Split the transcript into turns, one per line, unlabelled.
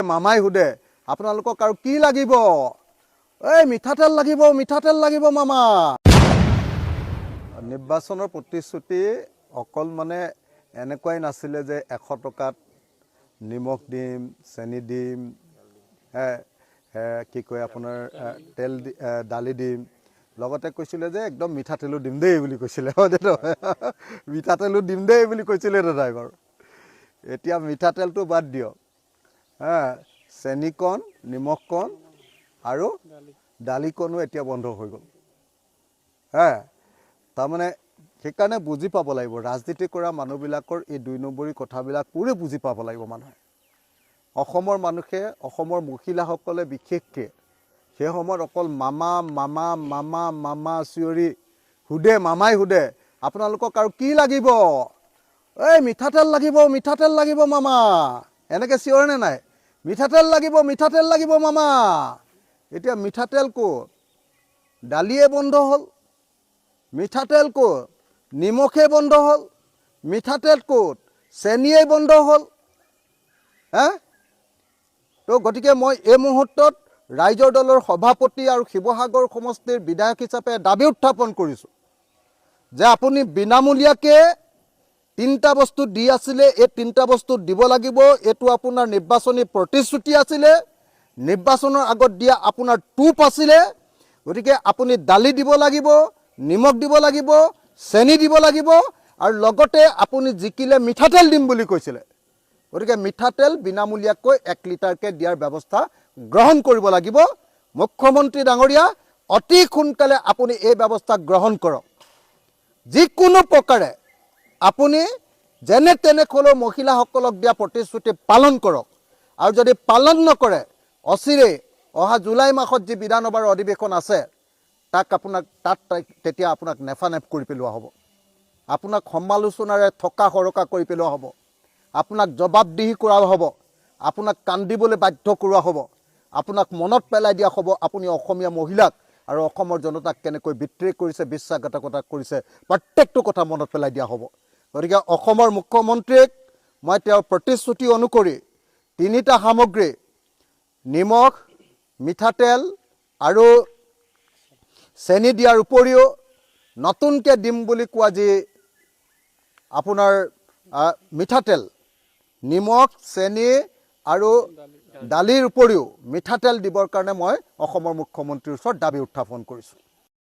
মামাই সুধে আপোনালোকক আৰু কি লাগিব? এই মিঠাতেল লাগিব মামা। নিৰ্বাচনৰ প্ৰতিশ্ৰুতি অকল মানে এনেকুৱাই নাছিলে যে 100 টকাত নিমখ দিম, চেনি দিম, কি কয় আপোনাৰ তেল দালি দিম, লগতে কৈছিলে যে একদম মিঠাতেলো দিম দেই বুলি কৈছিলে। মিঠাতেলো দিম দেই বুলি কৈছিলে ড্ৰাইভাৰ। এতিয়া মিঠাতেলটো বাদ দিয়ক, চেনিকণ, নিমখকণ আৰু দালিকণো এতিয়া বন্ধ হৈ গ'ল। তাৰমানে সেইকাৰণে বুজি পাব লাগিব, ৰাজনীতি কৰা মানুহবিলাকৰ এই 2 নম্বৰী কথাবিলাক পুৰে বুজি পাব লাগিব মানুহে। অসমৰ মানুহে, অসমৰ মহিলাসকলে বিশেষকৈ সেই সময়ত অকল মামা মামা মামা মামা চিঞৰি সুধে, মামাই সুধে আপোনালোকক আৰু কি লাগিব? এই মিঠাতেল লাগিব মামা। এনেকৈ চিঞৰেনে নাই? মিঠাতেল লাগিব মামা। এতিয়া মিঠাতেল ক'ত? দালিয়ে বন্ধ হ'ল। মিঠাতেল ক'ত? নিমখে বন্ধ হ'ল। মিঠাতেল ক'ত? চেনিয়ে বন্ধ হ'ল। তো গতিকে মই এই মুহূৰ্তত ৰাইজৰ দলৰ সভাপতি আৰু শিৱসাগৰ সমষ্টিৰ বিধায়ক হিচাপে দাবী উত্থাপন কৰিছোঁ যে আপুনি বিনামূলীয়াকৈ 3টা বস্তু দি আছিলে, এই 3টা বস্তু দিব লাগিব। এইটো আপোনাৰ নিৰ্বাচনী প্ৰতিশ্ৰুতি আছিলে, নিৰ্বাচনৰ আগত দিয়া আপোনাৰ টোপ আছিলে। গতিকে আপুনি দালি দিব লাগিব, নিমখ দিব লাগিব, চেনি দিব লাগিব, আৰু লগতে আপুনি জিকিলে মিঠাতেল দিম বুলি কৈছিলে। গতিকে মিঠাতেল বিনামূলীয়াকৈ 1 লিটাৰকৈ দিয়াৰ ব্যৱস্থা গ্ৰহণ কৰিব লাগিব। মুখ্যমন্ত্ৰী ডাঙৰীয়া, অতি সোনকালে আপুনি এই ব্যৱস্থা গ্ৰহণ কৰক। যিকোনো প্ৰকাৰে আপুনি যেনে তেনে হ'লেও মহিলাসকলক দিয়া প্ৰতিশ্ৰুতি পালন কৰক। আৰু যদি পালন নকৰে, অচিৰেই অহা জুলাই মাহত যি বিধানসভাৰ অধিৱেশন আছে তেতিয়া আপোনাক নেফানেফ কৰি পেলোৱা হ'ব। আপোনাক সমালোচনাৰে থকা সৰকা কৰি পেলোৱা হ'ব। আপোনাক জবাবদিহি কৰা হ'ব। আপোনাক কান্দিবলৈ বাধ্য কৰোৱা হ'ব। আপোনাক মনত পেলাই দিয়া হ'ব আপুনি অসমীয়া মহিলাক আৰু অসমৰ জনতাক কেনেকৈ বিত্ৰে কৰিছে, বিশ্বাসঘাতকতা কৰিছে, প্ৰত্যেকটো কথা মনত পেলাই দিয়া হ'ব। গতিকে অসমৰ মুখ্যমন্ত্ৰীক মই তেওঁৰ প্ৰতিশ্ৰুতি অনুসৰি 3টা সামগ্ৰী, নিমখ, মিঠাতেল আৰু চেনি দিয়াৰ উপৰিও নতুনকৈ দিম বুলি কোৱা যি আপোনাৰ মিঠাতেল, নিমখ, চেনি আৰু দালিৰ উপৰিও মিঠাতেল দিবৰ কাৰণে মই অসমৰ মুখ্যমন্ত্ৰীৰ ওচৰত দাবী উত্থাপন কৰিছোঁ।